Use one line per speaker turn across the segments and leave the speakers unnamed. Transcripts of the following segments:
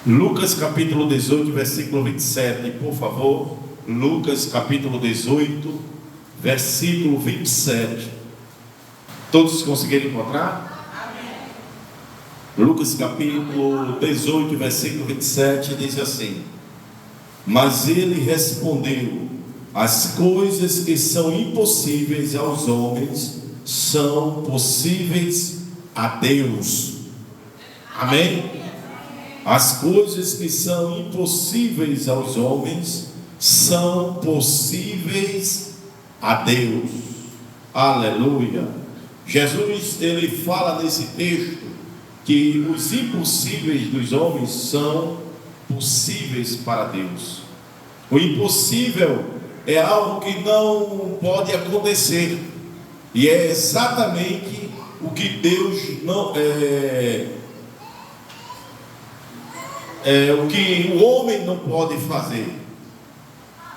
Lucas capítulo 18, versículo 27, por favor. Lucas capítulo 18, versículo 27. Todos conseguiram encontrar? Amém. Lucas capítulo 18, versículo 27 diz assim: mas ele respondeu: as coisas que são impossíveis aos homens são possíveis a Deus. Amém? As coisas que são impossíveis aos homens são possíveis a Deus. Aleluia. Jesus, ele fala nesse texto que os impossíveis dos homens são possíveis para Deus. O impossível é algo que não pode acontecer, e é exatamente o que Deus não o que o homem não pode fazer.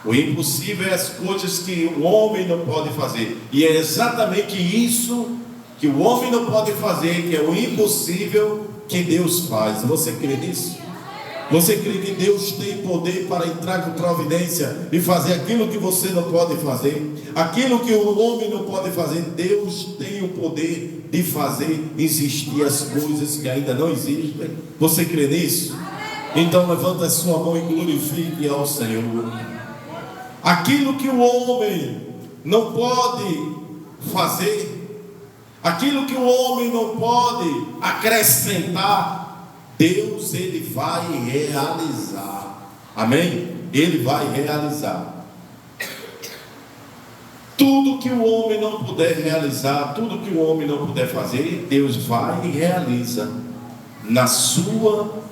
O impossível é as coisas que o homem não pode fazer, e é exatamente isso que o homem não pode fazer, que é o impossível, que Deus faz. Você crê nisso? Você crê que Deus tem poder para entrar com providência e fazer aquilo que você não pode fazer? Aquilo que o homem não pode fazer, Deus tem o poder de fazer existir as coisas que ainda não existem. Você crê nisso? Então levanta a sua mão e glorifique ao Senhor. Aquilo que o homem não pode fazer, aquilo que o homem não pode acrescentar, Deus, ele vai realizar. Amém? Ele vai realizar. Tudo que o homem não puder realizar, tudo que o homem não puder fazer, Deus vai e realiza na sua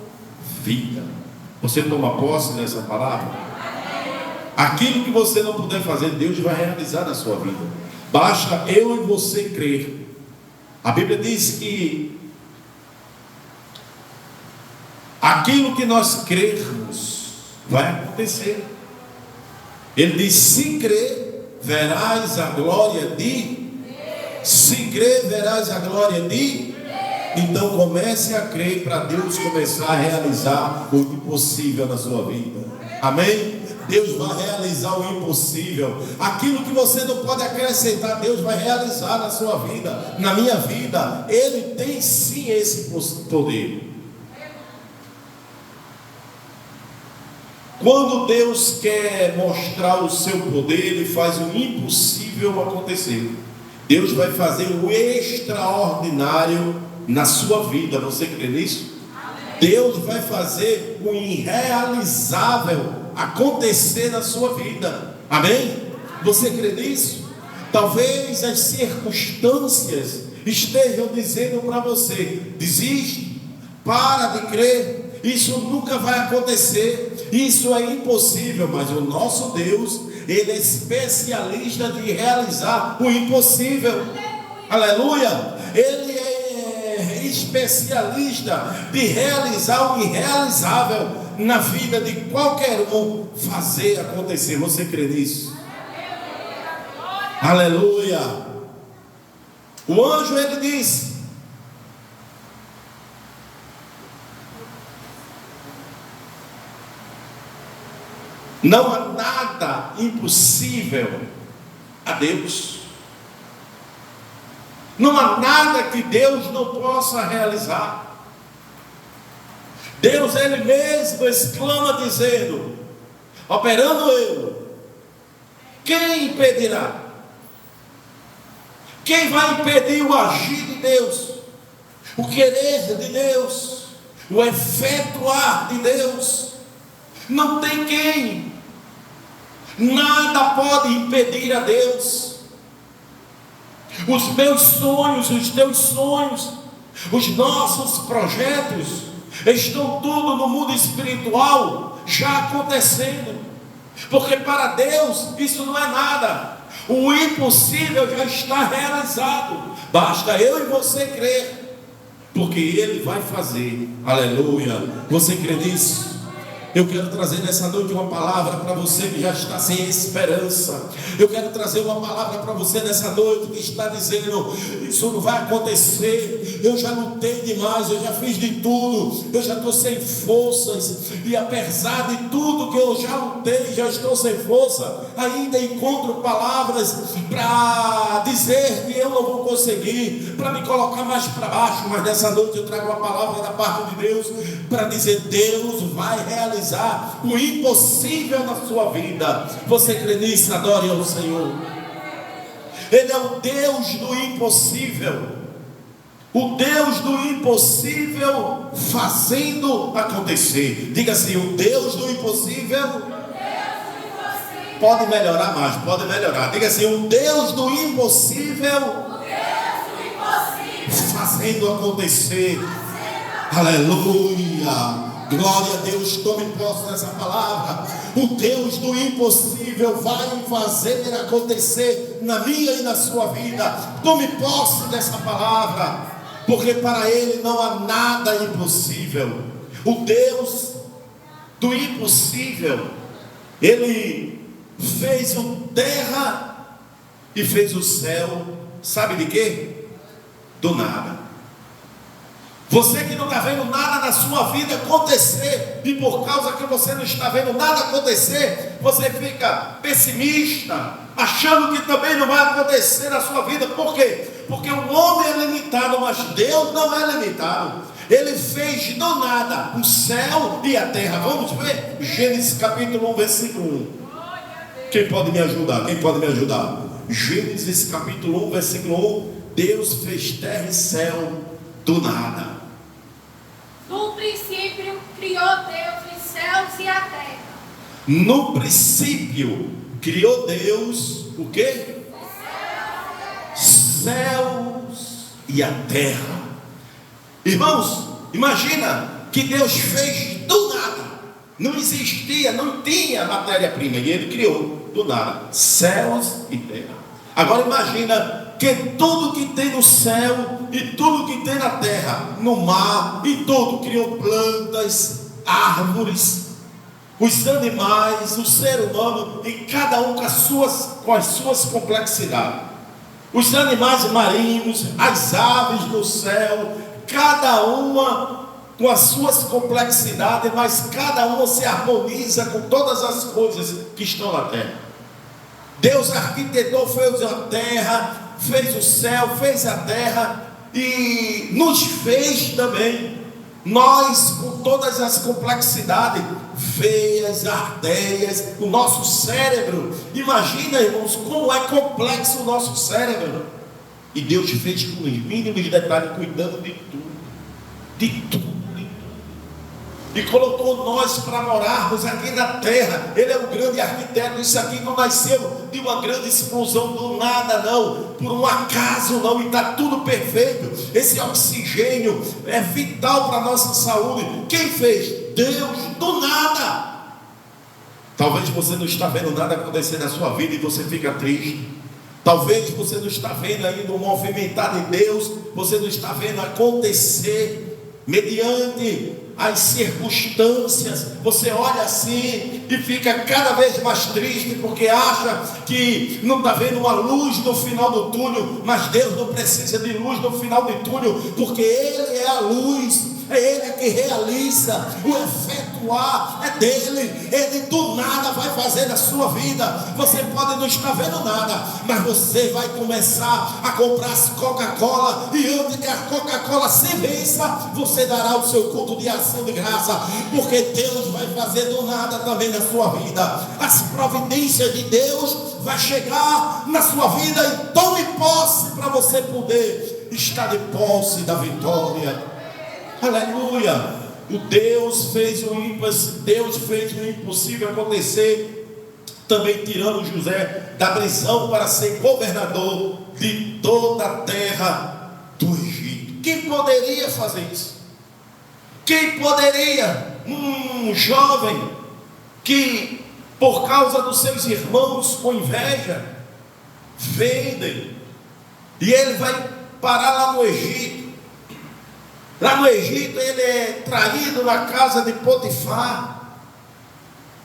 vida. Você toma posse dessa palavra? Aquilo que você não puder fazer, Deus vai realizar na sua vida. Basta eu e você crer. A Bíblia diz que aquilo que nós crermos vai acontecer. Ele diz: se crer, verás a glória de. Se crer, verás a glória de. Então comece a crer para Deus começar a realizar o impossível na sua vida. Amém? Deus vai realizar o impossível. Aquilo que você não pode acrescentar, Deus vai realizar na sua vida, na minha vida. Ele tem sim esse poder. Quando Deus quer mostrar o seu poder, Ele faz o impossível acontecer. Deus vai fazer o extraordinário na sua vida. Você crê nisso? Deus vai fazer o irrealizável acontecer na sua vida. Amém? Você crê nisso? Talvez as circunstâncias estejam dizendo para você: desiste, para de crer, isso nunca vai acontecer, isso é impossível. Mas o nosso Deus, Ele é especialista de realizar o impossível. Aleluia! Ele é especialista de realizar o irrealizável na vida de qualquer um, fazer acontecer. Você crê nisso? Aleluia! O anjo, ele disse: não há nada impossível a Deus. Não há nada que Deus não possa realizar. Deus, Ele mesmo exclama dizendo: operando eu, quem impedirá? Quem vai impedir o agir de Deus, o querer de Deus, o efetuar de Deus? Não tem quem. Nada pode impedir a Deus. Os meus sonhos, os teus sonhos, os nossos projetos estão tudo no mundo espiritual já acontecendo, porque para Deus isso não é nada. O impossível já está realizado. Basta eu e você crer, porque Ele vai fazer. Aleluia! Você crê nisso? Eu quero trazer nessa noite uma palavra para você que já está sem esperança. Eu quero trazer uma palavra para você nessa noite que está dizendo: isso não vai acontecer, eu já lutei demais, eu já fiz de tudo, eu já estou sem forças, e apesar de tudo que eu já lutei, já estou sem força, ainda encontro palavras para dizer que eu não vou conseguir, para me colocar mais para baixo. Mas nessa noite eu trago uma palavra da parte de Deus para dizer: Deus vai realizar o impossível na sua vida. Você crê nisso? Adore ao Senhor. Ele é o Deus do impossível, o Deus do impossível fazendo acontecer. Diga assim: o Deus do impossível. Pode melhorar mais, pode melhorar. Diga assim: o Deus do impossível fazendo acontecer. Aleluia. Glória a Deus, tome posse dessa palavra. O Deus do impossível vai fazer acontecer na minha e na sua vida. Tome posse dessa palavra, porque para Ele não há nada impossível. O Deus do impossível, Ele fez a terra e fez o céu. Sabe de quê? Do nada. Você que não está vendo nada na sua vida acontecer, e por causa que você não está vendo nada acontecer, você fica pessimista, achando que também não vai acontecer na sua vida. Por quê? Porque o homem é limitado, mas Deus não é limitado. Ele fez do nada o céu e a terra. Vamos ver Gênesis capítulo 1, versículo 1. Quem pode me ajudar? Quem pode me ajudar? Gênesis capítulo 1, versículo 1. Deus fez terra e céu do nada.
No princípio criou Deus os céus e a terra.
No princípio criou Deus o quê? Céus e a terra. Irmãos, imagina que Deus fez do nada. Não existia, não tinha matéria-prima, e Ele criou do nada céus e terra. Agora imagina que tudo que tem no céu e tudo que tem na terra, no mar e tudo, criou plantas, árvores, os animais, o ser humano, e cada um com as suas complexidades. Os animais marinhos, as aves do céu, cada uma com as suas complexidades, mas cada uma se harmoniza com todas as coisas que estão na terra. Deus arquitetou, fez a terra, fez o céu, fez a terra e nos fez também, nós com todas as complexidades, veias, artérias, o nosso cérebro. Imagina, irmãos, como é complexo o nosso cérebro. E Deus fez com os mínimos detalhes, cuidando de tudo, de tudo. E colocou nós para morarmos aqui na terra. Ele é o grande arquiteto. Isso aqui não nasceu de uma grande explosão do nada, não, por um acaso, não. E está tudo perfeito. Esse oxigênio é vital para a nossa saúde. Quem fez? Deus, do nada. Talvez você não está vendo nada acontecer na sua vida e você fica triste. Talvez você não está vendo ainda o movimentar de Deus. Você não está vendo acontecer mediante as circunstâncias. Você olha assim e fica cada vez mais triste, porque acha que não está vendo uma luz no final do túnel. Mas Deus não precisa de luz no final do túnel, porque Ele é a luz. É Ele que realiza, o efetuar é dele. Ele do nada vai fazer na sua vida. Você pode não estar vendo nada, mas você vai começar a comprar as Coca-Cola, e antes que a Coca-Cola se vença, você dará o seu culto de ação de graça, porque Deus vai fazer do nada também na sua vida. As providências de Deus vai chegar na sua vida, e tome posse para você poder estar de posse da vitória. Aleluia. Deus fez o impossível acontecer, também tirando José da prisão para ser governador de toda a terra do Egito. Quem poderia fazer isso? Quem poderia? Um jovem que, por causa dos seus irmãos com inveja, vendem, e ele vai parar lá no Egito. Lá no Egito ele é traído na casa de Potifar.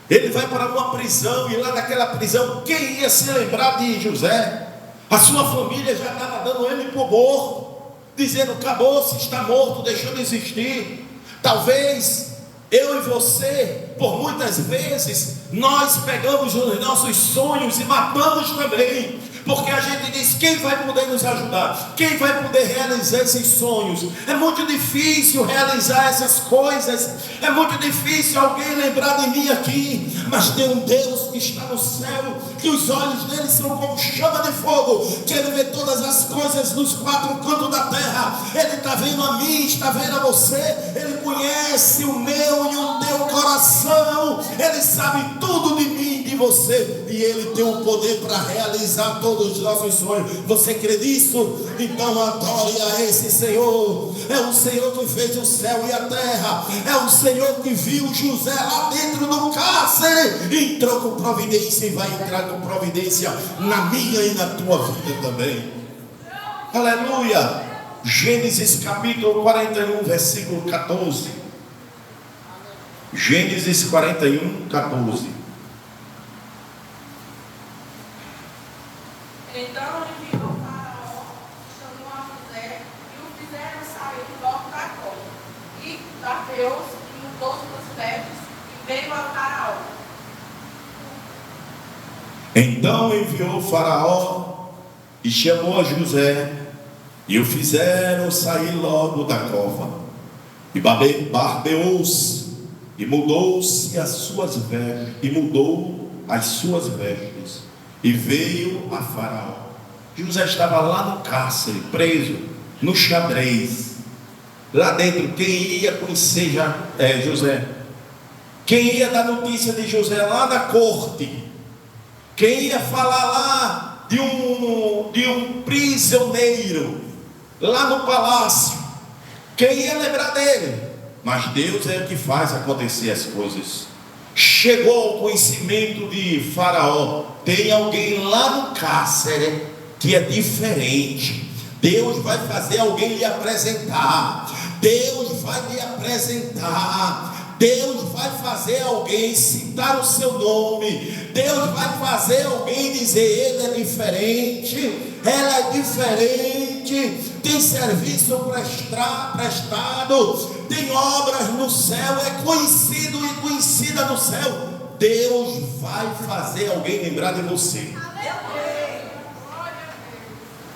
Ele vai para uma prisão, e lá naquela prisão, quem ia se lembrar de José? A sua família já estava dando ele por morto, dizendo: acabou-se, está morto, deixou de existir. Talvez eu e você, por muitas vezes, nós pegamos os nossos sonhos e matamos também, porque a gente diz: quem vai poder nos ajudar? Quem vai poder realizar esses sonhos? É muito difícil realizar essas coisas, é muito difícil alguém lembrar de mim aqui, mas tem um Deus que está no céu, que os olhos dele são como chama de fogo, que ele vê todas as coisas nos quatro cantos da terra. Ele está vendo a mim, está vendo a você, ele conhece o meu e o teu coração, ele sabe tudo de mim, de você, e ele tem o poder para realizar todos os nossos sonhos. Você crê nisso? Então adore a esse Senhor. É o Senhor que fez o céu e a terra, é o Senhor que viu José lá dentro do cárcere, entrou com providência e vai entrar com providência na minha e na tua vida também. Aleluia. Gênesis capítulo 41, versículo 14. Gênesis 41, 14.
Então enviou Faraó, chamou a José e o fizeram sair logo da cova. E tapeou-se e mudou suas vestes e veio a Faraó.
Então enviou Faraó e chamou a José e o fizeram sair logo da cova. E barbeou-se e mudou-se as suas vestes, e mudou as suas vestes, e veio a Faraó. José estava lá no cárcere, preso, no xadrez. Lá dentro, quem ia conhecer José? Quem ia dar notícia de José lá na corte? Quem ia falar lá de um prisioneiro lá no palácio? Quem ia lembrar dele? Mas Deus é o que faz acontecer as coisas. Chegou ao conhecimento de Faraó: tem alguém lá no cárcere que é diferente. Deus vai fazer alguém lhe apresentar. Deus vai lhe apresentar. Deus vai fazer alguém citar o seu nome. Deus vai fazer alguém dizer: ele é diferente, ela é diferente, tem serviço prestado, tem obras no céu, é conhecido e conhecida no céu. Deus vai fazer alguém lembrar de você.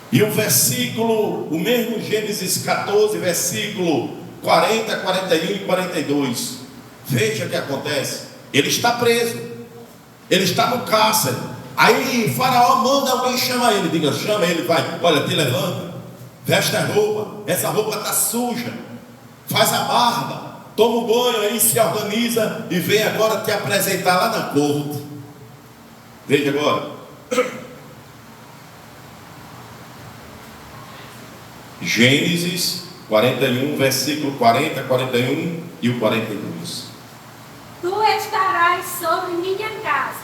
E o versículo, o mesmo Gênesis 14, versículo 40, 41 e 42. Veja o que acontece. Ele está preso, ele está no cárcere. Aí Faraó manda alguém chamar ele. Diga: chama ele, vai, olha, te levanta, veste a roupa, essa roupa está suja, faz a barba, toma um banho aí, se organiza e vem agora te apresentar lá na corte. Veja agora. Gênesis 41, versículo 40, 41 e o 42.
Tu estarás sobre minha casa,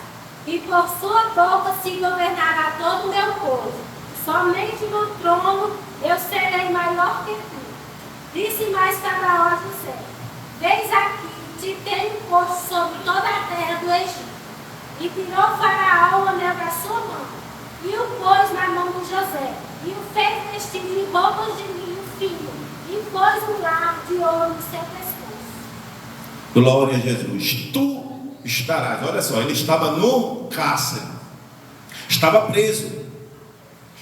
e por sua boca se governará todo o meu povo. Somente no trono eu serei maior que tu. Disse mais Faraó a José: Eis aqui, te tenho posto sobre toda a terra do Egito. E tirou Faraó o anel da sua mão, e o pôs na mão de José, e o fez vestir de roupas de linho fino, e pôs um lar de ouro no seu pescoço.
Glória a Jesus. Tu estarás, olha só, ele estava no cárcere, estava preso.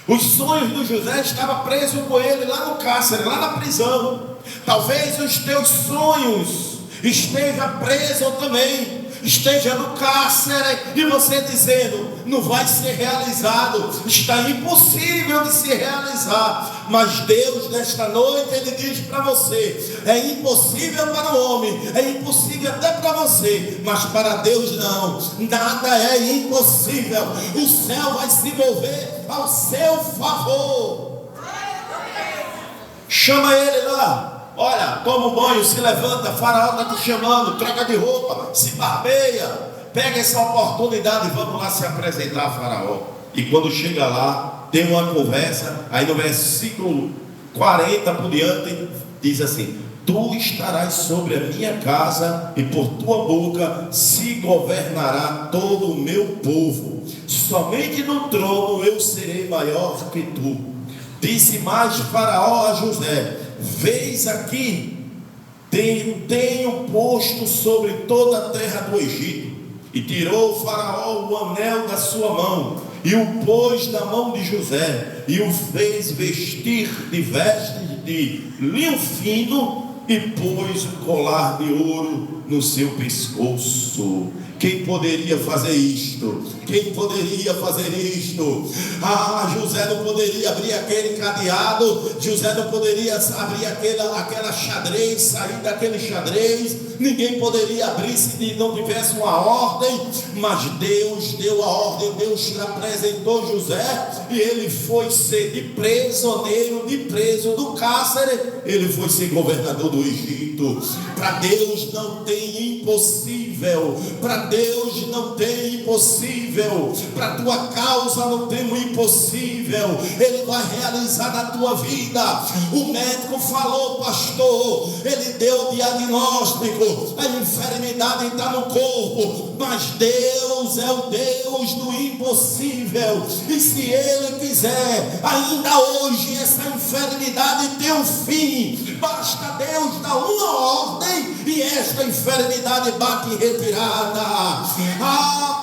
Os sonhos do José estavam presos com ele lá no cárcere, lá na prisão. Talvez os teus sonhos estejam presos também, esteja no cárcere, e você dizendo: não vai ser realizado, está impossível de se realizar. Mas Deus nesta noite ele diz para você: é impossível para o homem, é impossível até para você, mas para Deus não, nada é impossível. O céu vai se mover ao seu favor. Chama ele lá. Olha, toma um banho, se levanta, Faraó está te chamando, troca de roupa, se barbeia, pega essa oportunidade e vamos lá se apresentar a Faraó. E quando chega lá, tem uma conversa. Aí no versículo 40 por diante, diz assim: tu estarás sobre a minha casa, e por tua boca se governará todo o meu povo. Somente no trono eu serei maior que tu. Disse mais Faraó a José: vês aqui, tenho posto sobre toda a terra do Egito. E tirou o Faraó o anel da sua mão, e o pôs na mão de José, e o fez vestir de vestes de linho fino, e pôs um colar de ouro no seu pescoço. Quem poderia fazer isto? Quem poderia fazer isto? José não poderia abrir aquele cadeado, José não poderia abrir aquela xadrez, sair daquele xadrez, ninguém poderia abrir se não tivesse uma ordem, mas Deus deu a ordem, Deus apresentou José, e ele foi ser de prisioneiro, de preso do cárcere, ele foi ser governador do Egito. Para Deus não tem impossível, para Deus não tem impossível, para tua causa não tem um impossível, Ele vai realizar na tua vida. O médico falou, pastor, ele deu o diagnóstico, a enfermidade está no corpo, mas Deus é o Deus do impossível, e se Ele quiser, ainda hoje essa enfermidade tem um fim, basta Deus dar uma ordem, e esta enfermidade bate em retirada.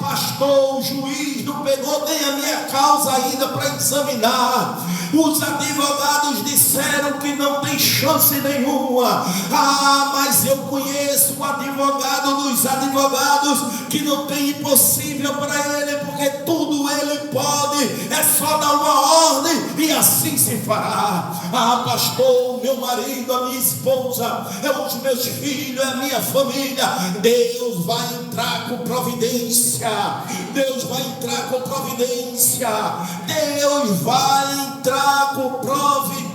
Pastor, o juiz não pegou nem a minha causa ainda para examinar, os advogados disseram que não tem chance nenhuma. Mas eu conheço o advogado dos advogados, que não tem impossível para ele, porque tudo ele pode, é só dar uma ordem e assim se fará. Pastor, meu marido, a minha esposa, os meus filhos, a minha família, Deus vai entrar com providência, Deus vai entrar com providência, Deus vai entrar com providência.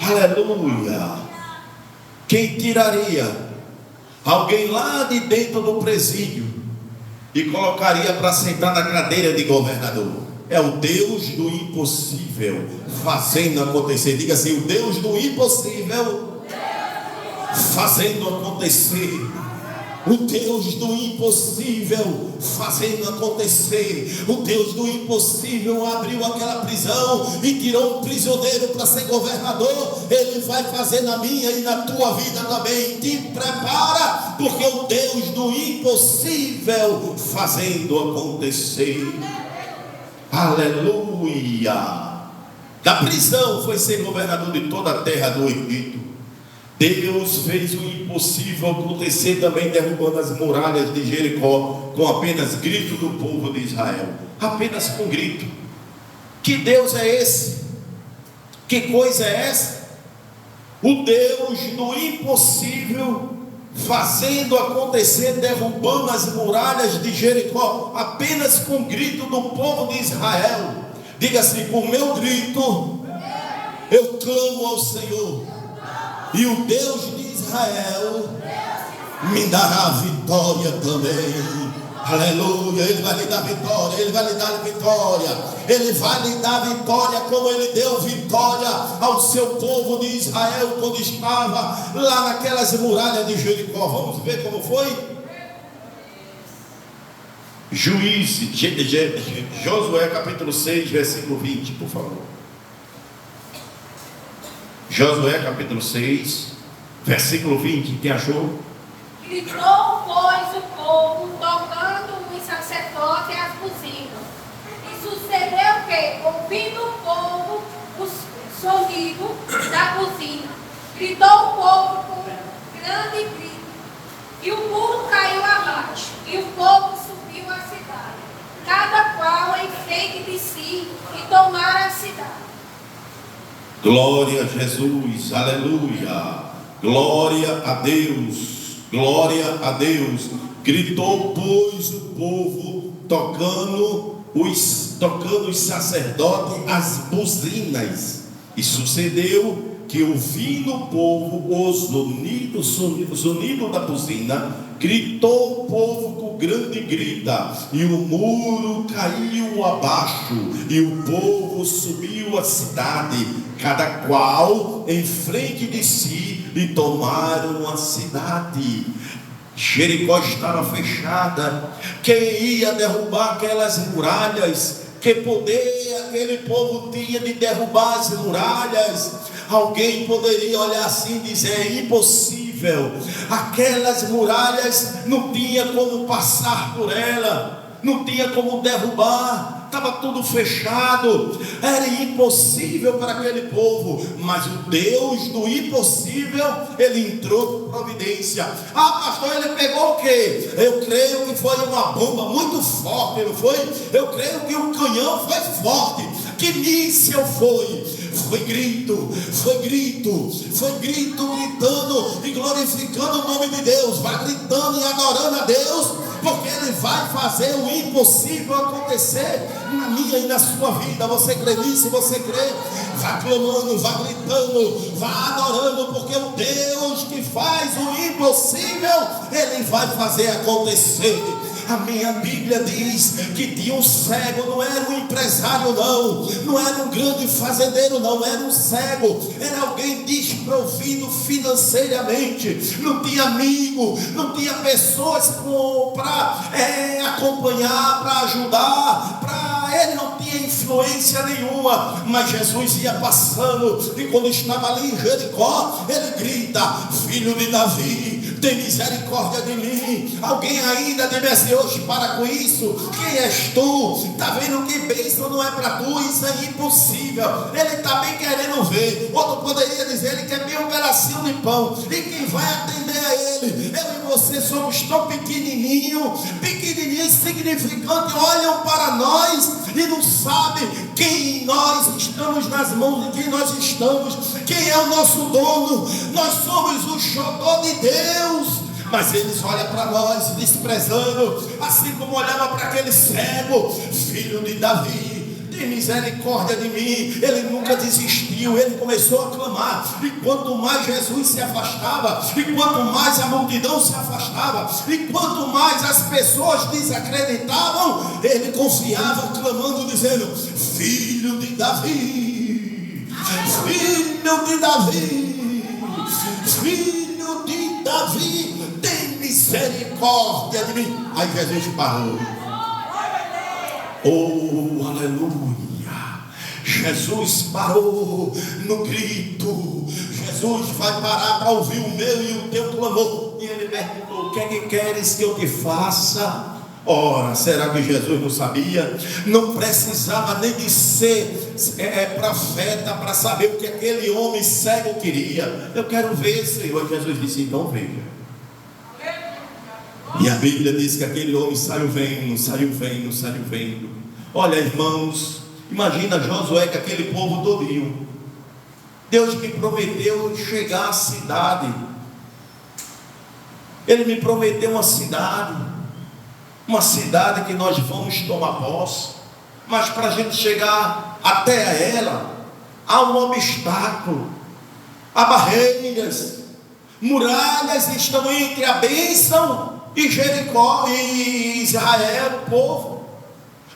Aleluia. Quem tiraria alguém lá de dentro do presídio e colocaria para sentar na cadeira de governador? É o Deus do impossível fazendo acontecer. Diga assim: o Deus do impossível fazendo acontecer. O Deus do impossível fazendo acontecer. O Deus do impossível abriu aquela prisão e tirou um prisioneiro para ser governador. Ele vai fazer na minha e na tua vida também. Te prepara, porque o Deus do impossível fazendo acontecer. Aleluia. Da prisão foi ser governador de toda a terra do Egito. Deus fez o impossível acontecer também, derrubando as muralhas de Jericó com apenas grito do povo de Israel. Apenas com grito. Que Deus é esse? Que coisa é essa? O Deus do impossível fazendo acontecer, derrubando as muralhas de Jericó apenas com grito do povo de Israel. Diga assim: com meu grito eu clamo ao Senhor, e o Deus de Israel me dará vitória também. Aleluia. Ele vai lhe dar vitória, Ele vai lhe dar vitória, Ele vai lhe dar vitória, como Ele deu vitória ao seu povo de Israel quando estava lá naquelas muralhas de Jericó. Vamos ver como foi? Josué capítulo 6, versículo 20, por favor. Josué capítulo 6, versículo 20, quem achou?
Gritou, pois, o povo, tocando os sacerdotes as buzinas. E sucedeu que, ouvindo o povo o sonido da buzina, gritou o povo com grande grito, e o muro caiu abaixo, e o povo subiu à cidade, cada qual em frente de si, e tomaram a cidade.
Glória a Jesus, aleluia, glória a Deus, glória a Deus. Gritou, pois, o povo, tocando os sacerdotes as buzinas. E sucedeu que, ouvindo o povo o sonido da buzina, gritou o povo com grande grita, e o muro caiu abaixo, e o povo subiu a cidade, cada qual em frente de si, e tomaram a cidade. Jericó estava fechada. Quem ia derrubar aquelas muralhas? Que poder aquele povo tinha de derrubar as muralhas? Alguém poderia olhar assim e dizer: é impossível. Aquelas muralhas não tinha como passar por ela, não tinha como derrubar. Estava tudo fechado, era impossível para aquele povo, mas o Deus do impossível, Ele entrou com providência. Pastor, Ele pegou o quê? Eu creio que foi uma bomba muito forte, não foi? Eu creio que o canhão foi forte. Que míssil foi? Foi grito, gritando e glorificando o nome de Deus. Vai gritando e adorando a Deus, porque Ele vai fazer o impossível acontecer na minha e na sua vida. Você crê nisso? Você crê? Vá clamando, vá gritando, vá adorando, porque o Deus que faz o impossível, Ele vai fazer acontecer. A minha Bíblia diz que tinha um cego, não era um empresário não era um grande fazendeiro não, era um cego, era alguém desprovido financeiramente, não tinha amigo, não tinha pessoas para acompanhar, para ajudar, ele não tinha influência nenhuma, mas Jesus ia passando, e quando estava ali em Jericó, ele grita: filho de Davi, tem misericórdia de mim. Alguém ainda deve assim: hoje para com isso, quem és tu? Está vendo que bênção não é para tu? Isso é impossível. Ele está bem querendo ver. Outro poderia dizer: ele quer meio pedacinho de pão, e quem vai atender a ele? Eu e você somos tão pequenininhos, insignificantes, olham para nós e não sabem quem nós estamos nas mãos de quem nós estamos, quem é o nosso dono. Nós somos o xodó de Deus, mas eles olham para nós desprezando, assim como olhava para aquele cego: filho de Davi, tem misericórdia de mim. Ele nunca desistiu, ele começou a clamar, e quanto mais Jesus se afastava, e quanto mais a multidão se afastava, e quanto mais as pessoas desacreditavam, ele confiava, clamando, dizendo: filho de Davi, filho de Davi, filho de Davi, tem misericórdia de mim. Aí Jesus parou. Oh, aleluia! Jesus parou no grito. Jesus vai parar para ouvir o meu e o teu clamor. E ele perguntou: o que é que queres que eu te faça? Ora, será que Jesus não sabia? Não precisava nem de ser profeta para saber o que aquele homem cego queria. Eu quero ver, Senhor. Jesus disse: então veja. E a Bíblia diz que aquele homem saiu vendo. Olha, irmãos, imagina Josué com aquele povo todinho. Deus me prometeu chegar à cidade. Ele me prometeu uma cidade que nós vamos tomar posse. Mas para a gente chegar até ela, há um obstáculo, há barreiras, muralhas estão entre a bênção e Jericó e Israel, o povo.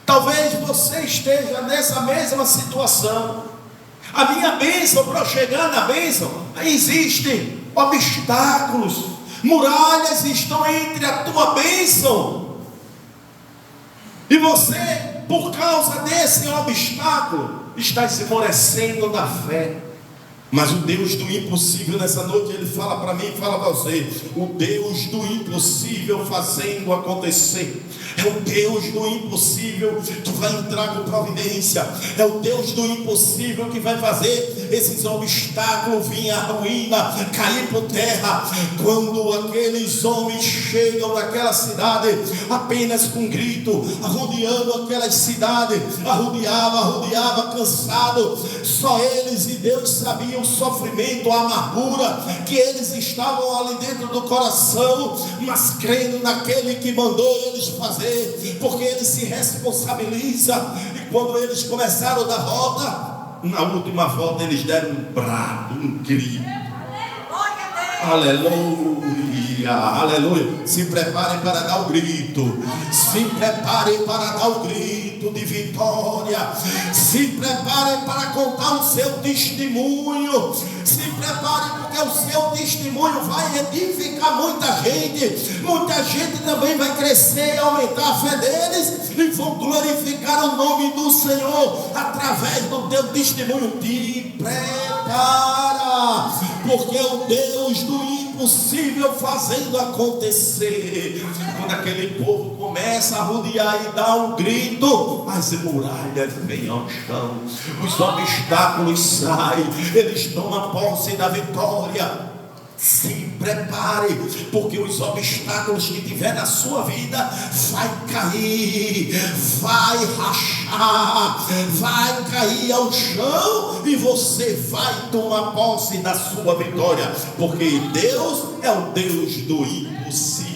Talvez você esteja nessa mesma situação. A minha bênção, para chegar na bênção, existem obstáculos, muralhas estão entre a tua bênção, e você, por causa desse obstáculo, está se esmorecendo na fé. Mas o Deus do impossível, nessa noite, Ele fala para mim, fala para você: o Deus do impossível fazendo acontecer. É o Deus do impossível que vai entrar com providência. É o Deus do impossível que vai fazer esses obstáculos vir à ruína, cair por terra. Quando aqueles homens chegam naquela cidade, apenas com grito, arrodeando aquela cidade, arrodeava, cansado. Só eles e Deus sabiam o sofrimento, a amargura que eles estavam ali dentro do coração, mas crendo naquele que mandou eles fazer, porque ele se responsabiliza. E quando eles começaram a dar volta, na última volta eles deram um brado, um grito. Aleluia. Aleluia, aleluia. Se preparem para dar o grito. Se preparem para dar o grito de vitória. Se preparem para contar o seu testemunho. Se preparem, porque o seu testemunho vai edificar muita gente. Muita gente também vai crescer e aumentar a fé deles, e vão glorificar o nome do Senhor através do teu testemunho. Te prepara, porque o Deus do impossível fazendo acontecer. Quando aquele povo começa a rodear e dar um grito, as muralhas vêm ao chão, os obstáculos saem, eles tomam posse da vitória. Se prepare, porque os obstáculos que tiver na sua vida vai cair, vai rachar, vai cair ao chão, e você vai tomar posse da sua vitória, porque Deus é o Deus do impossível.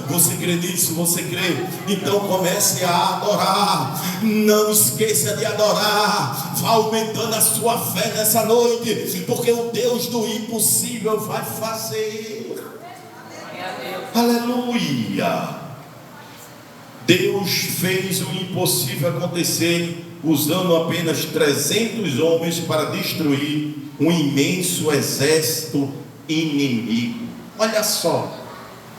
Você crê nisso? Você crê? Então comece a adorar. Não esqueça de adorar. Vá aumentando a sua fé nessa noite, porque o Deus do impossível vai fazer. Aleluia. Deus fez o impossível acontecer usando apenas 300 homens para destruir um imenso exército inimigo. Olha só,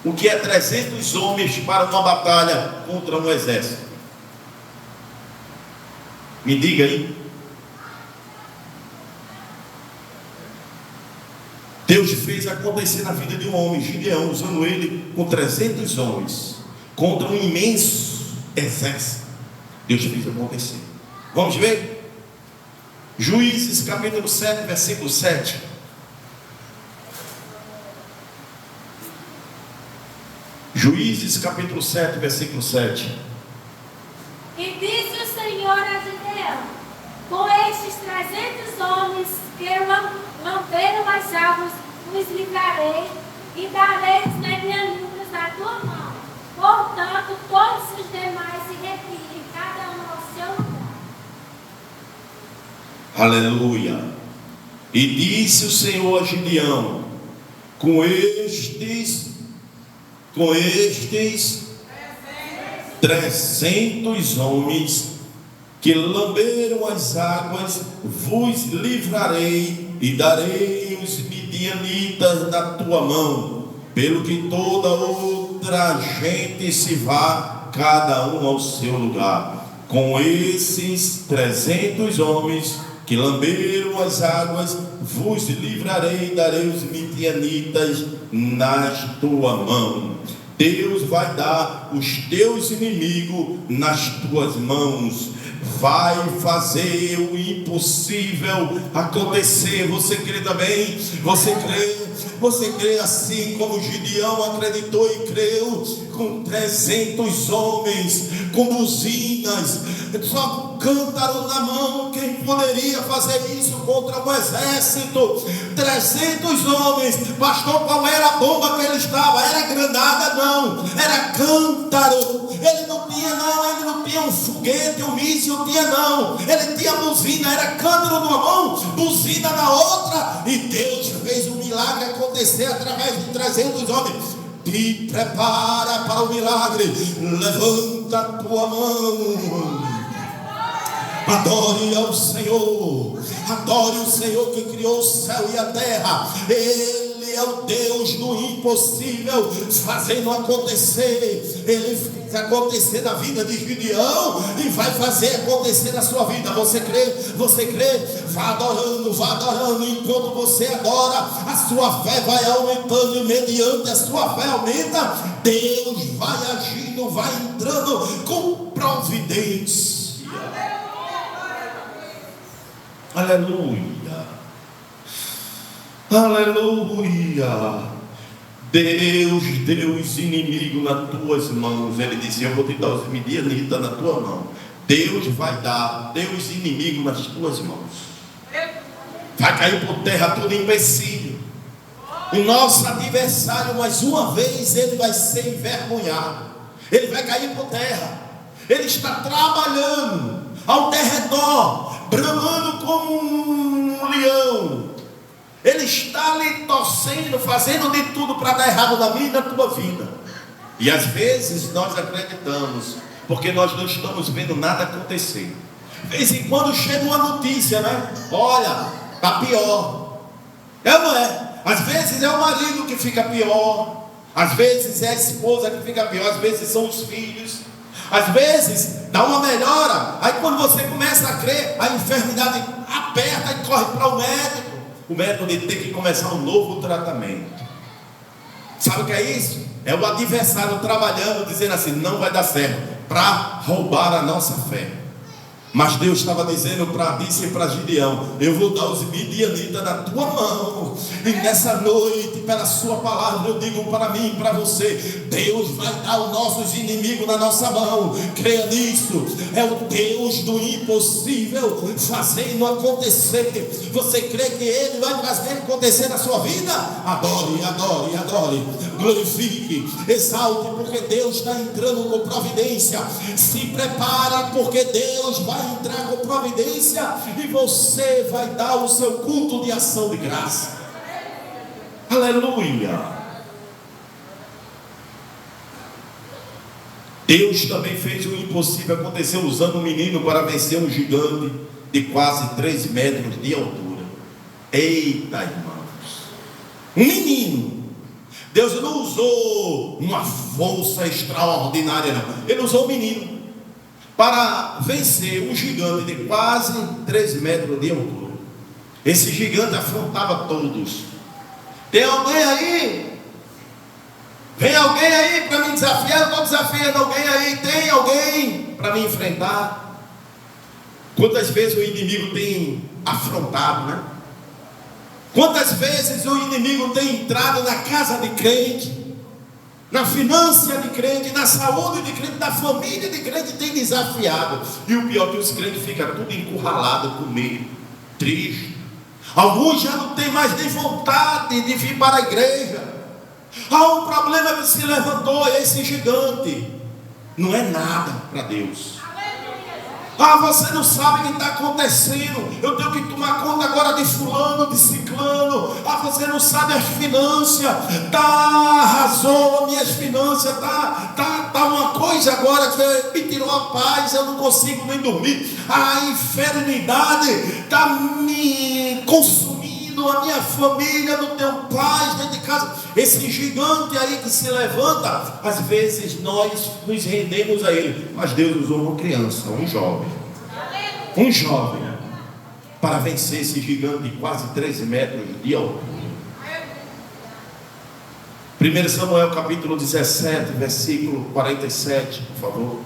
o que é 300 homens para uma batalha contra um exército? Me diga aí. Deus fez acontecer na vida de um homem, Gideão, usando ele com 300 homens contra um imenso exército. Deus fez acontecer. Vamos ver? Juízes capítulo 7, versículo 7. Juízes capítulo 7, versículo 7.
E disse o Senhor a Gideão: com estes 300 homens que lamberam as águas, os livrarei e darei os medianitas na tua mão. Portanto, todos os demais se retirem, cada um ao seu lugar.
Aleluia. E disse o Senhor a Gideão: com estes 300 homens que lamberam as águas, vos livrarei e darei os midianitas na tua mão, pelo que toda outra gente se vá, cada um ao seu lugar. Com esses 300 homens que lamberam as águas, vos livrarei e darei os midianitas nas tua mão. Deus vai dar os teus inimigos nas tuas mãos. Vai fazer o impossível acontecer. Você crê também? Você crê? Você crê assim como Gideão acreditou e creu? Com 300 homens, com buzinas, só com cântaro na mão. Quem poderia fazer isso contra um exército? 300 homens. Pastor, qual era a bomba que ele estava? Era granada? Não, era cântaro. Ele não tinha um foguete, um míssil, não tinha não. Ele tinha buzina, era cântaro numa mão, buzina na outra, e Deus fez um milagre acontecer através de 300 homens. Te prepara para o milagre. Levanta a tua mão. Adore ao Senhor. Adore o Senhor que criou o céu e a terra. Ele é o Deus do impossível, fazendo acontecer. Ele fez acontecer na vida de Gideão e vai fazer acontecer na sua vida. Você crê? Você crê? Vá adorando, vá adorando. Enquanto você adora, a sua fé vai aumentando, e mediante a sua fé aumenta, Deus vai agindo, vai entrando com providência. Aleluia, aleluia. Deus deu os inimigos nas tuas mãos. Ele disse: eu vou te dar os midianitas na tua mão. Deus vai dar os inimigos nas tuas mãos. Vai cair por terra todo empecilho. O nosso adversário, mais uma vez, ele vai ser envergonhado. Ele vai cair por terra. Ele está trabalhando ao derredor, bramando como um leão. Ele está ali torcendo, fazendo de tudo para dar errado na minha e na tua vida. E às vezes nós acreditamos, porque nós não estamos vendo nada acontecer. De vez em quando chega uma notícia, né? Olha, está pior. É ou não é? Às vezes é o marido que fica pior, às vezes é a esposa que fica pior, às vezes são os filhos, às vezes dá uma melhora. Aí quando você começa a crer, a enfermidade aperta e corre para o médico. O médico tem que começar um novo tratamento. Sabe o que é isso? É o adversário trabalhando, dizendo assim: não vai dar certo, para roubar a nossa fé. Mas Deus estava dizendo disse para Gideão: eu vou dar os midianitas na tua mão. E nessa noite, pela sua palavra, eu digo para mim e para você: Deus vai dar os nossos inimigos na nossa mão. Creia nisso. É o Deus do impossível fazendo acontecer. Você crê que Ele vai fazer acontecer na sua vida? Adore, adore, adore. Glorifique, exalte, porque Deus está entrando com providência. Se prepare, porque Deus vai entrar com providência e você vai dar o seu culto de ação de graça. Aleluia. Deus também fez o impossível acontecer usando um menino para vencer um gigante de quase 3 metros de altura. Eita, irmãos, um menino. Deus não usou uma força extraordinária, não. Ele usou um menino para vencer um gigante de quase 3 metros de altura. Esse gigante afrontava todos. Tem alguém aí? Vem alguém aí para me desafiar? Eu estou desafiando alguém aí. Tem alguém para me enfrentar? Quantas vezes o inimigo tem afrontado, né? Quantas vezes o inimigo tem entrado na casa de crente, na finança de crente, na saúde de crente, na família de crente, tem desafiado. E o pior é que os crentes ficam tudo encurralado, com medo, triste. Alguns já não têm mais nem vontade de vir para a igreja. Há um problema que se levantou, esse gigante não é nada para Deus. Você não sabe o que está acontecendo. Eu tenho que tomar conta agora de fulano, de ciclano. Você não sabe as finanças. Arrasou minhas finanças. Tá uma coisa agora que me tirou a paz. Eu não consigo nem dormir. A enfermidade está me consumindo. A minha família, não tenho paz dentro de casa. Esse gigante aí que se levanta, às vezes nós nos rendemos a ele. Mas Deus usou uma criança, um jovem, para vencer esse gigante de quase 13 metros de altura. 1 Samuel capítulo 17, versículo 47, por favor.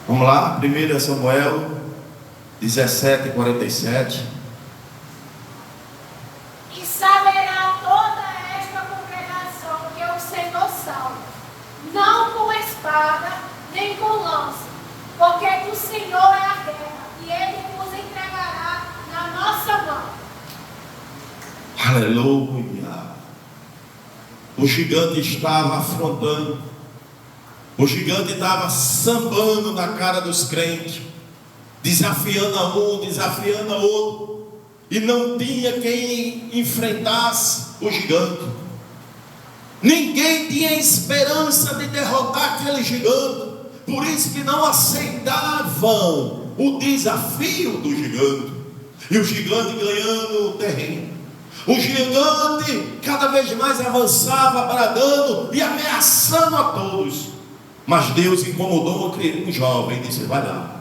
Vamos lá, 1 Samuel 17, 47.
E saberá toda esta congregação que eu sei noção, não com espada, nem com lança, porque do Senhor é a guerra, e Ele nos entregará na nossa mão.
Aleluia. O gigante estava afrontando, o gigante estava sambando na cara dos crentes, desafiando a um, desafiando a outro, e não tinha quem enfrentasse o gigante. Ninguém tinha esperança de derrotar aquele gigante. Por isso que não aceitavam o desafio do gigante. E o gigante ganhando o terreno. O gigante cada vez mais avançava, bradando e ameaçando a todos. Mas Deus incomodou um jovem e disse: vai lá.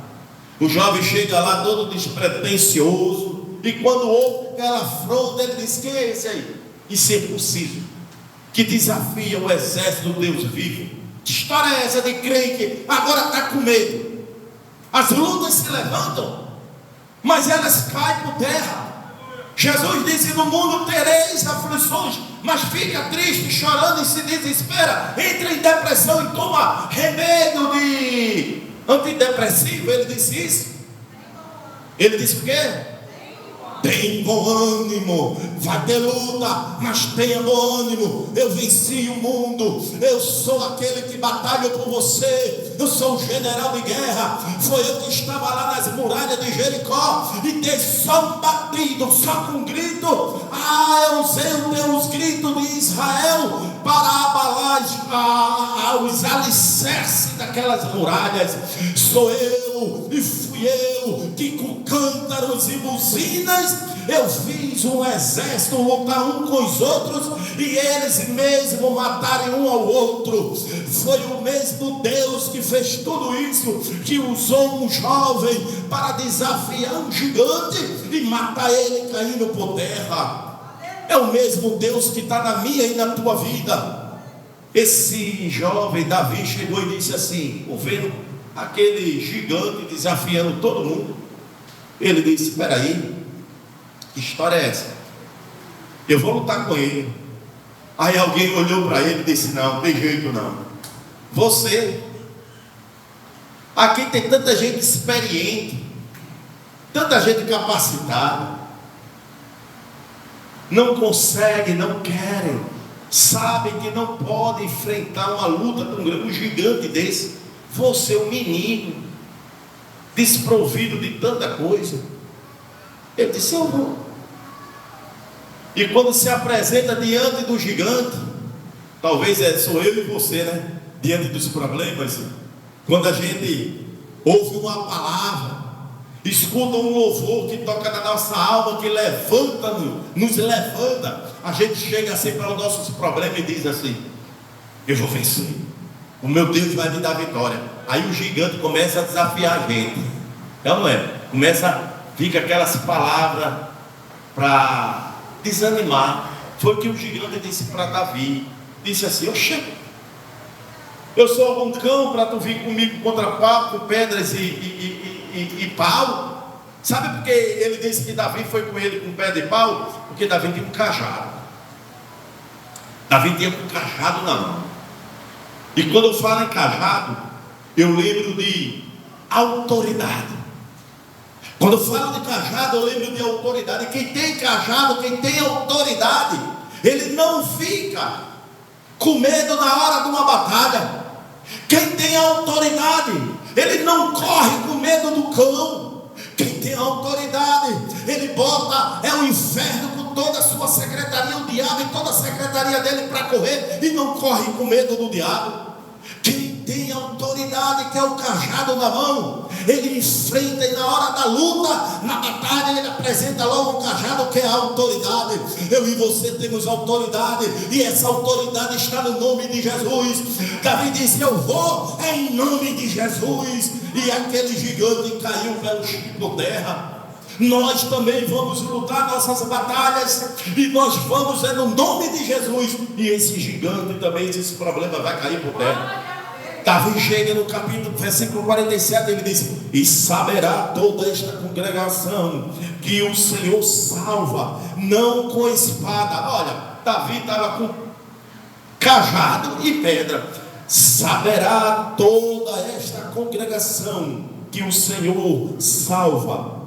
O jovem chega lá todo despretensioso. E quando ouve aquela afronta, ele diz: quem é esse aí? Incircunciso, que desafia o exército do Deus vivo. Que história é essa de crente agora está com medo? As lutas se levantam, mas elas caem por terra. Jesus disse: no mundo tereis aflições, mas fica triste, chorando e se desespera, entra em depressão e toma remédio de antidepressivo. Ele disse isso. Ele disse o quê? Tem bom ânimo, vai ter luta, mas tenha bom ânimo. Eu venci o mundo, eu sou aquele que batalha por você, eu sou o general de guerra. Foi eu que estava lá nas muralhas de Jericó e dei só um batido, só com um grito. Eu usei os gritos de Israel para abalar os alicerces daquelas muralhas. Sou eu e fui eu que com cântaros e buzinas eu fiz um exército lutar um com os outros e eles mesmos matarem um ao outro. Foi o mesmo Deus que fez tudo isso, que usou um jovem para desafiar um gigante e matar ele caindo por terra. É o mesmo Deus que está na minha e na tua vida. Esse jovem Davi chegou e disse assim, vendo aquele gigante desafiando todo mundo, ele disse: espera aí, que história é essa? Eu vou lutar com ele. Aí alguém olhou para ele e disse: não, tem jeito não. Você, aqui tem tanta gente experiente, tanta gente capacitada, não consegue, não querem, sabem que não podem enfrentar uma luta tão grande, um gigante desse. Você é um menino, desprovido de tanta coisa. Ele disse: eu vou. E quando se apresenta diante do gigante, talvez sou eu e você, né? Diante dos problemas, quando a gente ouve uma palavra, escuta um louvor que toca na nossa alma, que nos levanta, a gente chega assim para os nossos problemas e diz assim: eu vou vencer, o meu Deus vai me dar vitória. Aí o gigante começa a desafiar a gente, não é? Fica aquelas palavras para desanimar. Foi o que o gigante disse para Davi. Disse assim: eu sou algum cão para tu vir comigo contra pau, com pedras e pau? Sabe por que ele disse que Davi foi com ele com pedra e pau? Porque Davi tinha um cajado. Davi tinha um cajado na mão. E quando eu falo em cajado, eu lembro de autoridade. Quando eu falo de cajado, eu lembro de autoridade. Quem tem cajado, quem tem autoridade, ele não fica com medo na hora de uma batalha. Quem tem autoridade, ele não corre com medo do cão. Quem tem autoridade, ele bota o inferno com toda a sua secretaria, o diabo e toda a secretaria dele para correr e não corre com medo do diabo. Quem tem autoridade, que é o cajado na mão, ele enfrenta e na hora da luta, na batalha, ele apresenta logo o cajado, que é a autoridade. Eu e você temos autoridade, e essa autoridade está no nome de Jesus. Davi disse: eu vou em nome de Jesus. E aquele gigante caiu pelo chão por terra. Nós também vamos lutar nossas batalhas, e nós vamos no nome de Jesus, e esse gigante também, esse problema vai cair por terra. Davi chega no capítulo, versículo 47, ele diz: e saberá toda esta congregação que o Senhor salva, não com espada. Olha, Davi estava com cajado e pedra. Saberá toda esta congregação que o Senhor salva,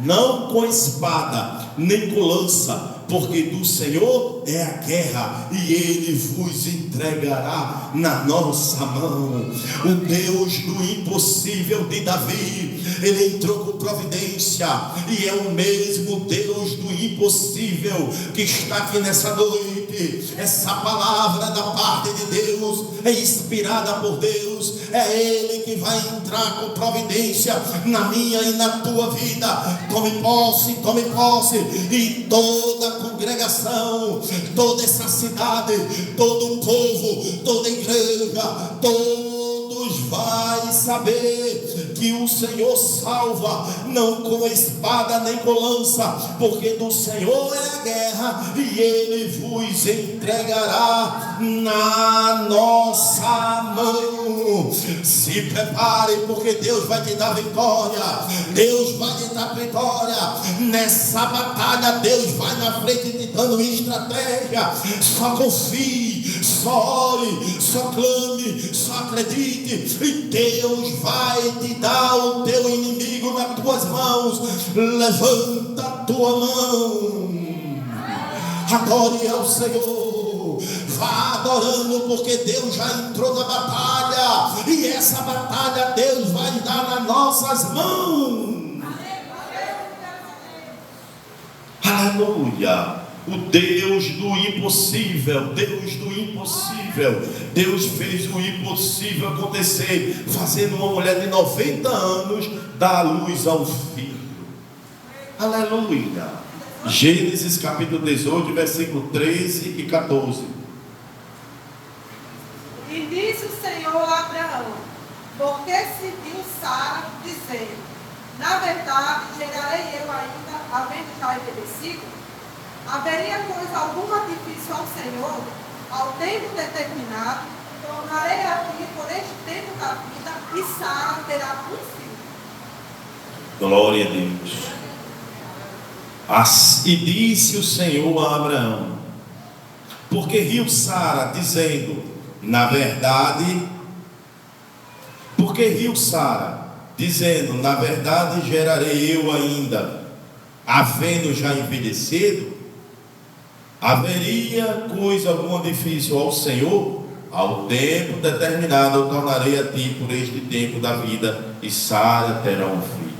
não com espada, nem com lança, porque do Senhor é a guerra, e Ele vos entregará na nossa mão. O Deus do impossível de Davi, Ele entrou com providência, e é o mesmo Deus do impossível que está aqui nessa noite. Essa palavra da parte de Deus é inspirada por Deus, é Ele que vai entrar com providência na minha e na tua vida. Tome posse, e toda a congregação, toda essa cidade, todo o povo, toda a igreja, todos vai saber que o Senhor salva, não com espada nem com lança, porque do Senhor é a guerra, e Ele vos entregará na nossa mão. Se prepare, porque Deus vai te dar vitória. Deus vai te dar vitória nessa batalha. Deus vai na frente te dando estratégia. Só confie, só ore, só clame, só acredite, e Deus vai te dar o teu inimigo nas tuas mãos. Levanta a tua mão, adore ao Senhor, vá adorando, porque Deus já entrou na batalha, e essa batalha Deus vai dar nas nossas mãos. Aleluia. O Deus do impossível, Deus do impossível. Deus fez o impossível acontecer, fazendo uma mulher de 90 anos dar a luz ao filho. Aleluia. Gênesis capítulo 18, versículo 13 e 14.
E disse o Senhor a Abraão: porque seguiu Sara, dizendo: na verdade, gerarei eu ainda, havendo já envelhecido? Haveria coisa alguma difícil ao Senhor? Ao tempo determinado, tornarei a ti por este tempo da vida, e Sara terá um filho.
Glória a Deus. E disse o Senhor a Abraão: porque riu Sara, dizendo, na verdade, gerarei eu ainda, havendo já envelhecido? Haveria coisa alguma difícil ao Senhor? Ao tempo determinado eu tornarei a ti por este tempo da vida, e Sara terá um filho.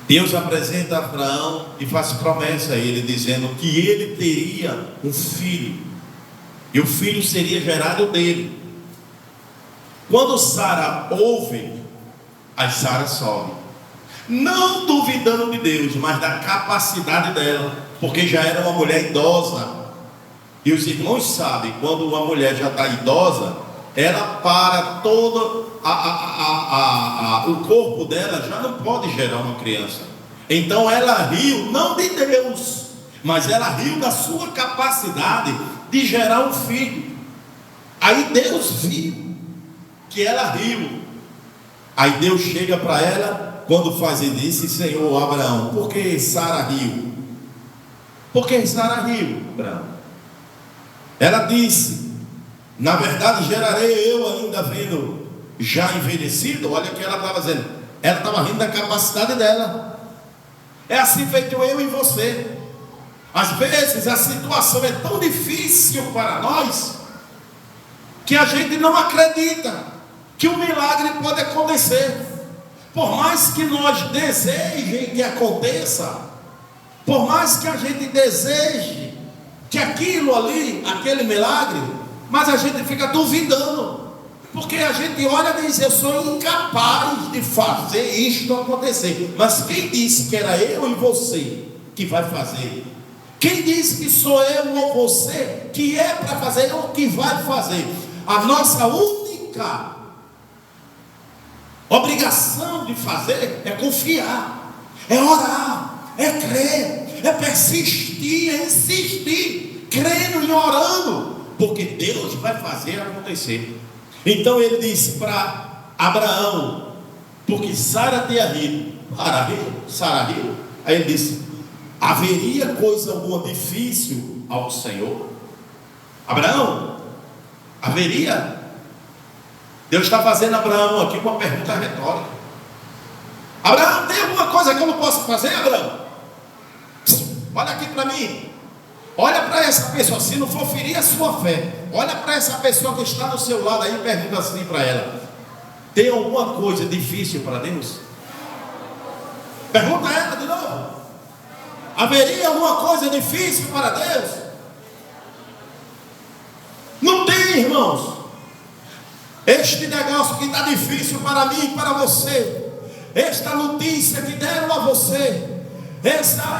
Deus apresenta a Abraão e faz promessa a ele, dizendo que ele teria um filho, e o filho seria gerado dele. Quando Sara ouve, a Sara sobe, não duvidando de Deus, mas da capacidade dela, porque já era uma mulher idosa. E os irmãos sabem, quando uma mulher já está idosa, ela para todo o corpo dela já não pode gerar uma criança. Então ela riu, não de Deus, mas ela riu da sua capacidade de gerar um filho. Aí Deus viu que ela riu. Aí Deus chega para ela, quando faz e disse: Senhor Abraão, por que Sara riu? Por que Sara riu, Abraão? Ela disse: na verdade gerarei eu ainda vendo já envelhecido. Olha o que ela estava dizendo. Ela estava rindo da capacidade dela. É assim feito eu e você. Às vezes a situação é tão difícil para nós que a gente não acredita que o milagre pode acontecer. Por mais que nós desejem que aconteça, por mais que a gente deseje que aquilo ali, aquele milagre, mas a gente fica duvidando, porque a gente olha e diz: eu sou incapaz de fazer isto acontecer. Mas quem disse que era eu e você que vai fazer? Quem disse que sou eu ou você que é para fazer ou que vai fazer? A nossa única obrigação de fazer é confiar, é orar, é crer, é persistir, é insistir, crendo e orando, porque Deus vai fazer acontecer. Então ele disse para Abraão, porque Sara tinha rido, Sara riu, aí ele disse: haveria coisa alguma difícil ao Senhor? Abraão, haveria? Deus está fazendo a Abraão aqui uma pergunta retórica. Abraão, tem alguma coisa que eu não posso fazer, Abraão? Olha aqui para mim. Olha para essa pessoa, se não for ferir a sua fé, olha para essa pessoa que está do seu lado aí e pergunta assim para ela: tem alguma coisa difícil para Deus? Pergunta a ela de novo. Haveria alguma coisa difícil para Deus? Não tem, irmãos. Este negócio que está difícil para mim e para você, esta notícia que deram a você,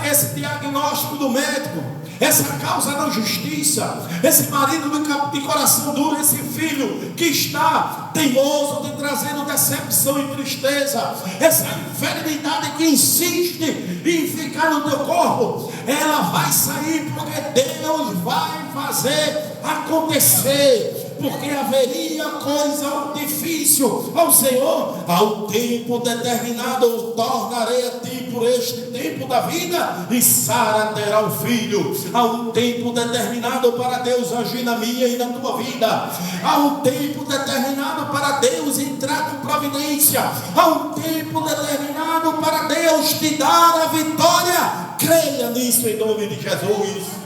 esse diagnóstico do médico, essa causa da justiça, esse marido de coração duro, esse filho que está teimoso, te trazendo decepção e tristeza, essa enfermidade que insiste em ficar no teu corpo, ela vai sair, porque Deus vai fazer acontecer. porque haveria coisa difícil ao Senhor. Ao tempo determinado tornarei a ti por este tempo da vida, e Sara terá um filho. Há um tempo determinado para Deus agir na minha e na tua vida. Há um tempo determinado para Deus entrar com providência. Há um tempo determinado para Deus te dar a vitória. Creia nisso em nome de Jesus.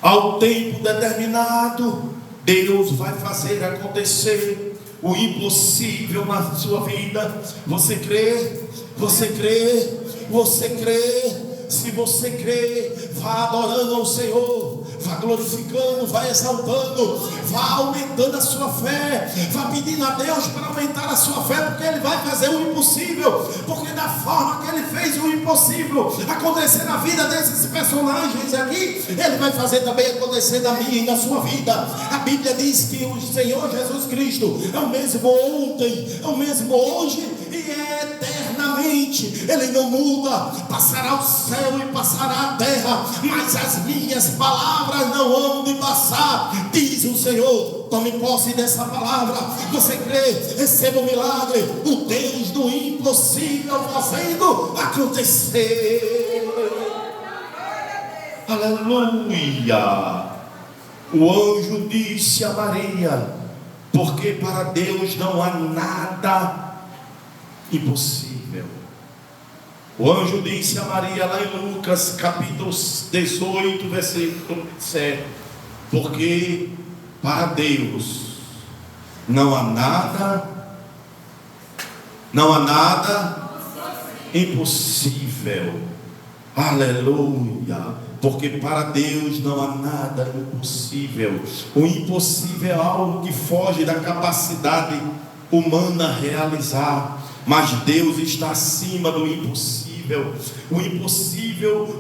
Ao tempo determinado, Deus vai fazer acontecer o impossível na sua vida. Você crê? Você crê? Você crê? Se você crê, vá adorando ao Senhor, vá glorificando, vá exaltando, vá aumentando a sua fé, vá pedindo a Deus para aumentar a sua fé, porque Ele vai fazer o impossível, porque da forma que Ele fez o impossível acontecer na vida desses personagens aqui, Ele vai fazer também acontecer na minha e na sua vida. A Bíblia diz que o Senhor Jesus Cristo é o mesmo ontem, é o mesmo hoje e é eternamente. Ele não muda. Passará o céu e passará a terra, mas as minhas palavras não hão de passar, diz o Senhor. Tome posse dessa palavra. Você crê? Receba o milagre, o Deus do impossível fazendo acontecer. Aleluia. O anjo disse a Maria: porque para Deus não há nada impossível. O anjo disse a Maria lá em Lucas capítulo 18, versículo 7: porque para Deus não há nada impossível. Aleluia. Porque para Deus não há nada impossível. O impossível é algo que foge da capacidade humana realizar, mas Deus está acima do impossível. O impossível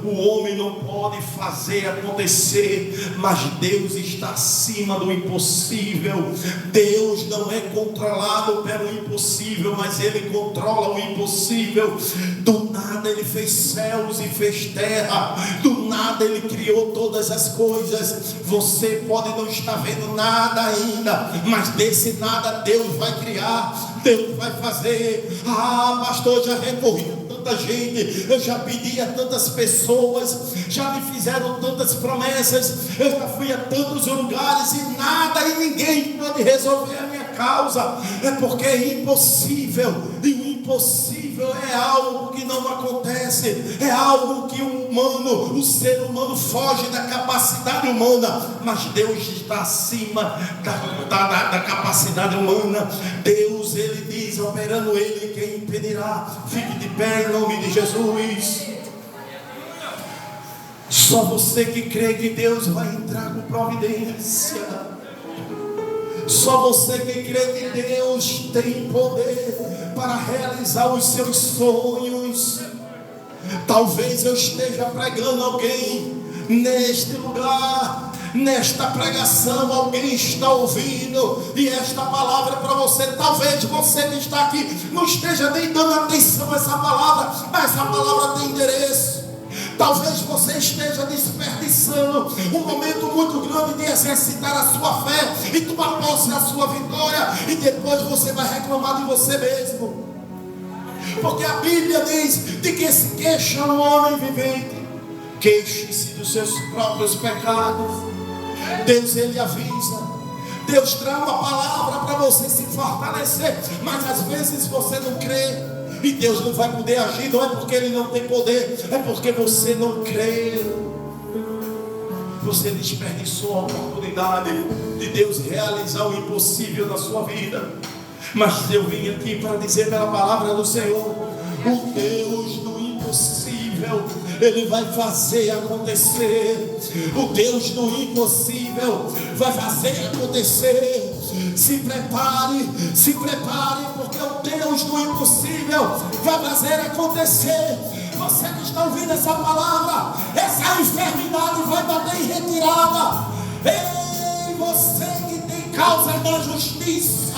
o homem não pode fazer acontecer, mas Deus está acima do impossível. Deus não é controlado pelo impossível, mas Ele controla o impossível. Do nada Ele fez céus e fez terra, do nada Ele criou todas as coisas. Você pode não estar vendo nada ainda, mas desse nada Deus vai criar, Deus vai fazer. Ah, pastor, já recorri a tanta gente, eu já pedi a tantas pessoas, já me fizeram tantas promessas, eu já fui a tantos lugares e nada e ninguém pode resolver a minha causa. É porque é impossível, e o impossível é algo que não acontece, é algo que o ser humano foge da capacidade humana, mas Deus está acima da capacidade humana. Deus, Ele diz, operando Ele, quem impedirá? Fique de pé em nome de Jesus. Só você que crê que Deus vai entrar com providência. Só você que crê que Deus tem poder para realizar os seus sonhos. Talvez eu esteja pregando alguém neste lugar, nesta pregação, alguém está ouvindo, e esta palavra é para você. Talvez você que está aqui não esteja nem dando atenção a essa palavra, mas essa palavra tem endereço. Talvez você esteja desperdiçando um momento muito grande de exercitar a sua fé e tomar posse da sua vitória, e depois você vai reclamar de você mesmo. Porque a Bíblia diz: de que se queixa um homem vivente, queixe-se dos seus próprios pecados. Deus, Ele avisa, Deus traz uma palavra para você se fortalecer, mas às vezes você não crê, e Deus não vai poder agir. Não é porque Ele não tem poder, é porque você não crê. Você desperdiçou a oportunidade de Deus realizar o impossível na sua vida. Mas eu vim aqui para dizer pela palavra do Senhor: o Deus do impossível, Ele vai fazer acontecer. O Deus do impossível vai fazer acontecer. Se prepare, porque o Deus do impossível vai fazer acontecer. Você que está ouvindo essa palavra, essa enfermidade vai bater em retirada. Ei, você que tem causa da justiça,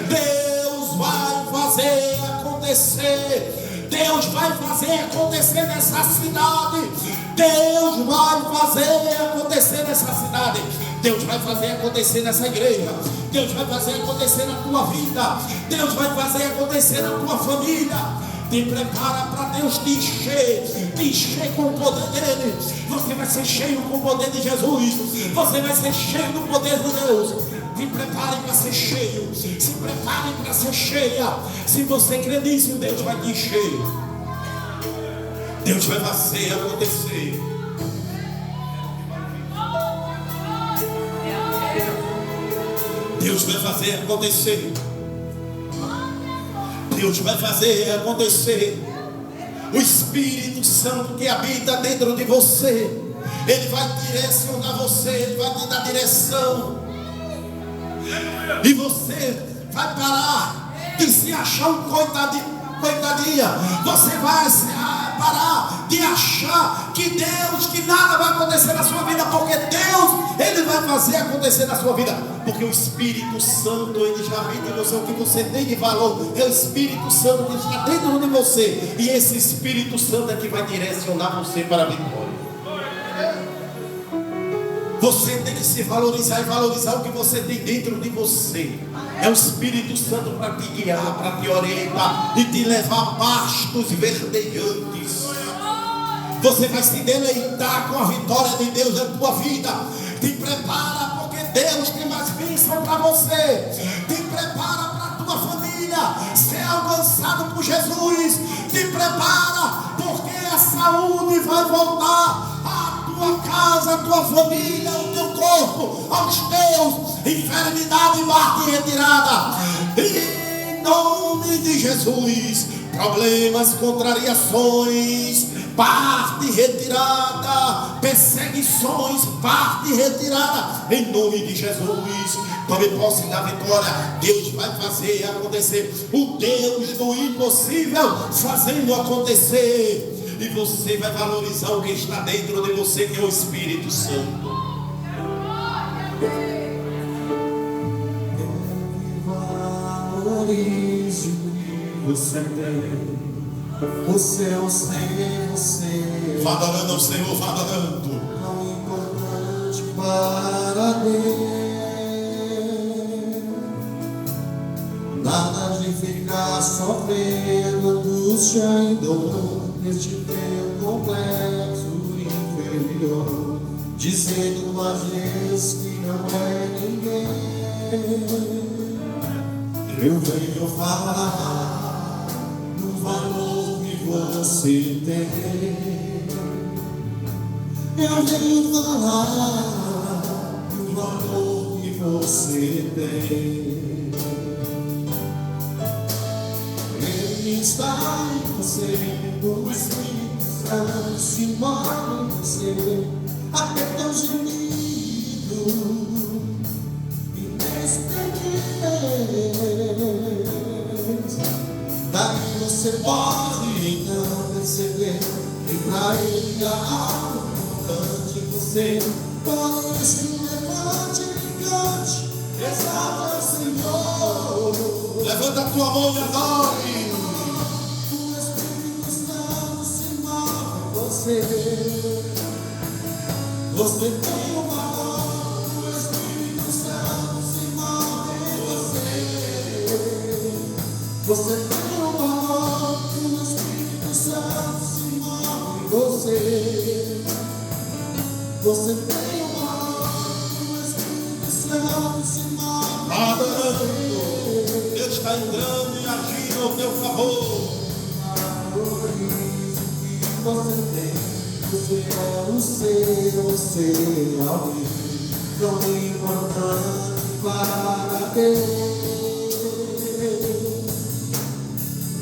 Deus vai fazer acontecer.
Deus vai fazer acontecer nessa cidade. Deus vai fazer acontecer nessa cidade. Deus vai fazer acontecer nessa igreja. Deus vai fazer acontecer na tua vida. Deus vai fazer acontecer na tua família. Te prepara para Deus te encher com o poder dele. Você vai ser cheio com o poder de Jesus. Você vai ser cheio do poder de Deus. Se prepare para ser cheio. Se prepare para ser cheia. Se você crê nisso, Deus vai te encher. Deus vai fazer acontecer. Deus vai fazer acontecer. Deus vai fazer acontecer. O Espírito Santo que habita dentro de você, ele vai direcionar você, ele vai te dar direção. E você vai parar de se achar um coitadinha. Você vai parar de achar que nada vai acontecer na sua vida, porque Deus, ele vai fazer acontecer na sua vida. Porque o Espírito Santo, ele já habita em você. O que você tem de valor é o Espírito Santo que está dentro de você. E esse Espírito Santo é que vai direcionar você para a vitória. Você tem que se valorizar e valorizar o que você tem dentro de você. É o Espírito Santo para te guiar, para te orientar e te levar a pastos verdejantes. Você vai se deleitar com a vitória de Deus na tua vida. Te prepara, porque Deus tem mais bênção para você. Te prepara para a tua família ser alcançado por Jesus. Te prepara, porque a saúde vai voltar à tua casa, à tua família, ao teu corpo, aos teus. Enfermidade bate retirada. Em nome de Jesus. Problemas, contrariações, parte retirada. Perseguições, parte retirada. Em nome de Jesus. Tome posse da vitória. Deus vai fazer acontecer. O Deus do impossível fazendo acontecer. E você vai valorizar o que está dentro de você, que é o Espírito Santo. Valorize o que você tem. O seu sem você. Vá adorando ao Senhor, vá adorando. Tão importante para Deus. Nada de ficar sofrendo angústia e dor neste teu complexo inferior, dizendo às vezes que não é ninguém. Eu venho falar do valor que você tem. Eu venho falar do valor que você tem. Ele está em você, o Espírito Santo se move em você, até tão gemido, inexperiente. Daí você pode então perceber que pra ele há algo importante em você. Quando se levante e cante, exalta o Senhor. Levanta a tua mão e adore. Você tem o valor, o Espírito Santo se move em você. Você tem o valor, o Espírito Santo se move em você. Você tem o valor, o Espírito Santo se move em você. Deus está entrando e agindo ao teu favor. Valorize o que você tem. Você é o seu alguém tão importante para Deus.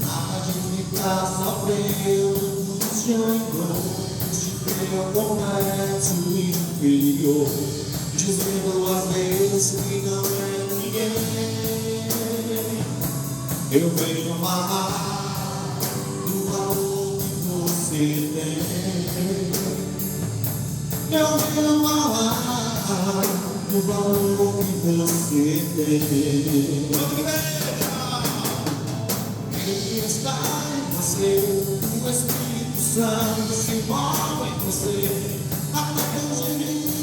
Nada de ficar sofrendo angústia e dor neste teu complexo inferior, dizendo às vezes que não é ninguém. Eu venho falar do valor que você tem. Eu venho falar do valor que você tem. Ele está em você, você. O Espírito Santo se move em você. Até Deus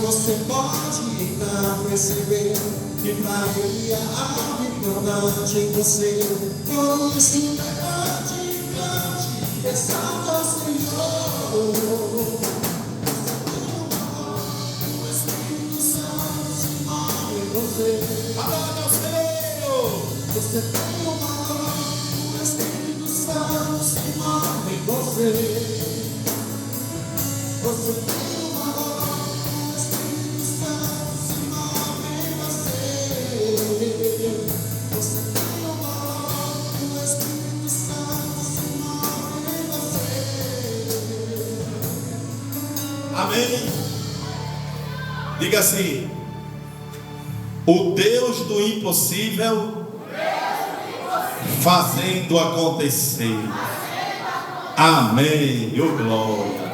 você pode então perceber que Maria há liberdade em você. Por isso cante, exalta o Senhor. O Espírito Santo se move em você. Adora o Senhor. Você tem uma voz. O Espírito Santo se move em você. Você tem uma voz, o Espírito Santo se move em você. Você tem uma voz, o Espírito Santo se move em você.
Amém. Diga assim: o Deus do impossível fazendo acontecer. Amém. Oh, glória.